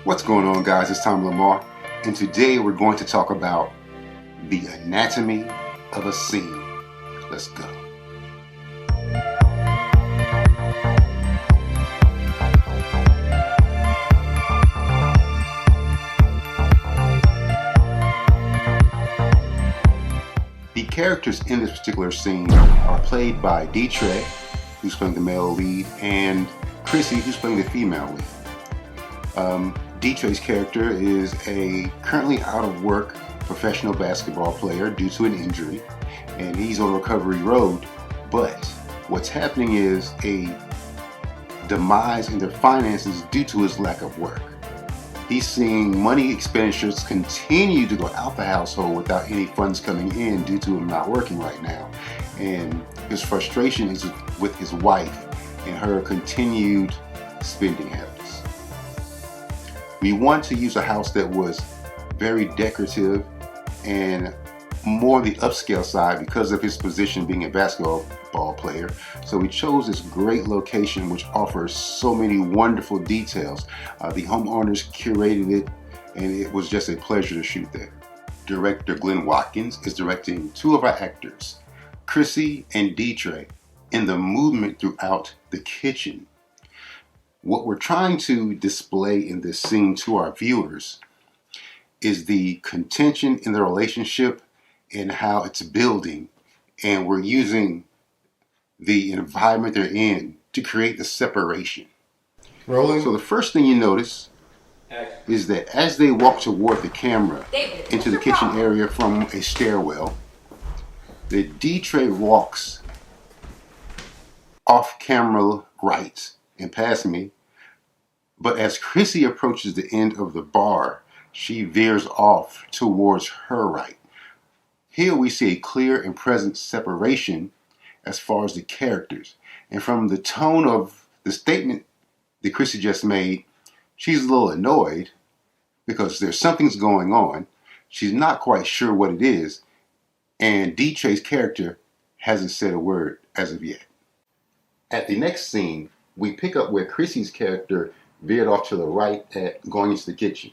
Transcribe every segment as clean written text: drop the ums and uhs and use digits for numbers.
What's going on, guys? It's Tommy Lamar, and today we're going to talk about the anatomy of a scene. Let's go. The characters in this particular scene are played by D-Trey, who's playing the male lead, and Chrissy, who's playing the female lead. D-Trey's character is a currently out of work professional basketball player due to an injury, and he's on recovery road. But what's happening is a demise in their finances due to his lack of work. He's seeing money expenditures continue to go out the household without any funds coming in due to him not working right now. And his frustration is with his wife and her continued spending habits. We want to use a house that was very decorative and more on the upscale side because of his position being a basketball player. So we chose this great location which offers so many wonderful details. The homeowners curated it, and it was just a pleasure to shoot there. Director Glenn Watkins is directing two of our actors, Chrissy and D-Trey, in the movement throughout the kitchen. What we're trying to display in this scene to our viewers is the contention in the relationship and how it's building, and we're using the environment they're in to create the separation. Rolling. So the first thing you notice is that as they walk toward the camera into the kitchen area from a stairwell, the D-Trey walks off camera right and past me, but as Chrissy approaches the end of the bar, she veers off towards her right. Here we see a clear and present separation as far as the characters, and from the tone of the statement that Chrissy just made, she's a little annoyed because there's something's going on. She's not quite sure what it is, and D-Trey's character hasn't said a word as of yet. At the next scene, we pick up where Chrissy's character veered off to the right at going into the kitchen.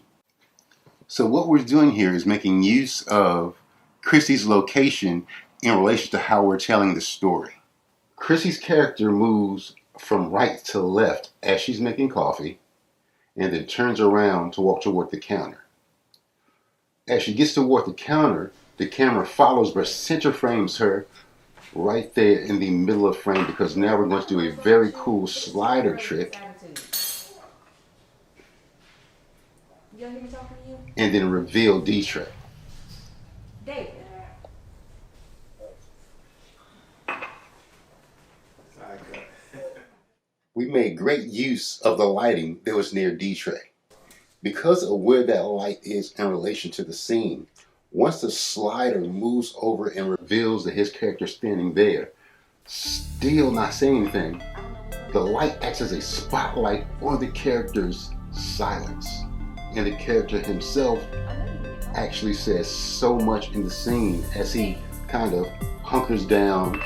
So what we're doing here is making use of Chrissy's location in relation to how we're telling the story. Chrissy's character moves from right to left as she's making coffee, and then turns around to walk toward the counter. As she gets toward the counter, the camera follows but center frames her right there in the middle of frame, because now we're going to do a very cool slider trick and then reveal D-Trey. David. We made great use of the lighting that was near D-Trey. Because of where that light is in relation to the scene, once the slider moves over and reveals that his character's standing there, still not saying anything, the light acts as a spotlight on the character's silence. And the character himself actually says so much in the scene as he kind of hunkers down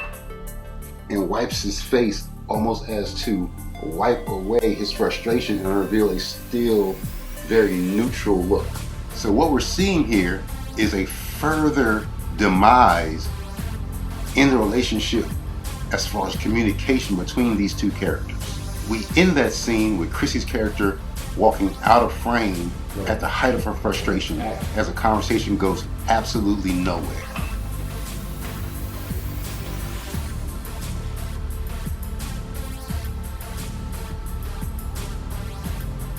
and wipes his face, almost as to wipe away his frustration and reveal a still very neutral look. So what we're seeing here is a further demise in the relationship as far as communication between these two characters. We end that scene with Chrissy's character walking out of frame at the height of her frustration as the conversation goes absolutely nowhere.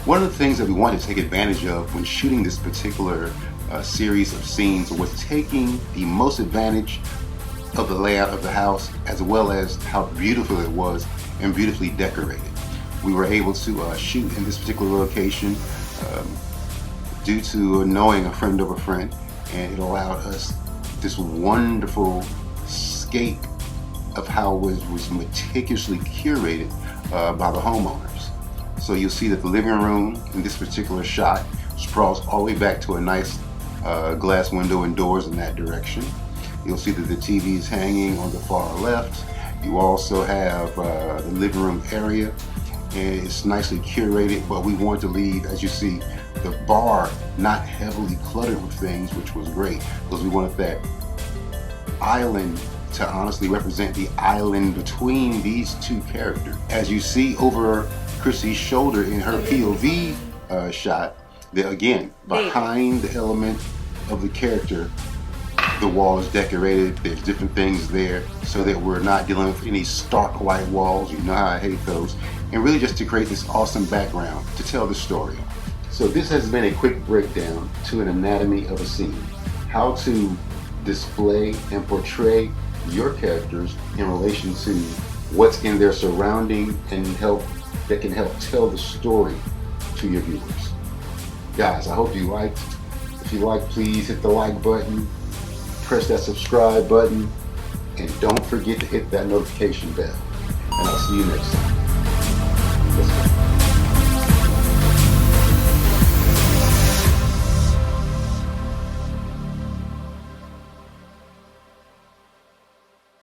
One of the things that we wanted to take advantage of when shooting this particular series of scenes was taking the most advantage of the layout of the house, as well as how beautiful it was and beautifully decorated. We were able to shoot in this particular location due to knowing a friend of a friend, and it allowed us this wonderful scape of how it was meticulously curated by the homeowners. So you'll see that the living room in this particular shot sprawls all the way back to a nice glass window and doors in that direction. You'll see that the TV is hanging on the far left. You also have the living room area, and it's nicely curated, but we want to leave, as you see, the bar not heavily cluttered with things, which was great because we wanted that island to honestly represent the island between these two characters. As you see over Chrissy's shoulder in her POV shot, that again, behind the element of the character, the wall is decorated, there's different things there so that we're not dealing with any stark white walls. You know how I hate those. And really just to create this awesome background to tell the story. So this has been a quick breakdown to an anatomy of a scene. How to display and portray your characters in relation to what's in their surrounding and that can help tell the story to your viewers. Guys, I hope you liked. If you liked, please hit the like button, press that subscribe button, and don't forget to hit that notification bell. And I'll see you next time. Let's go.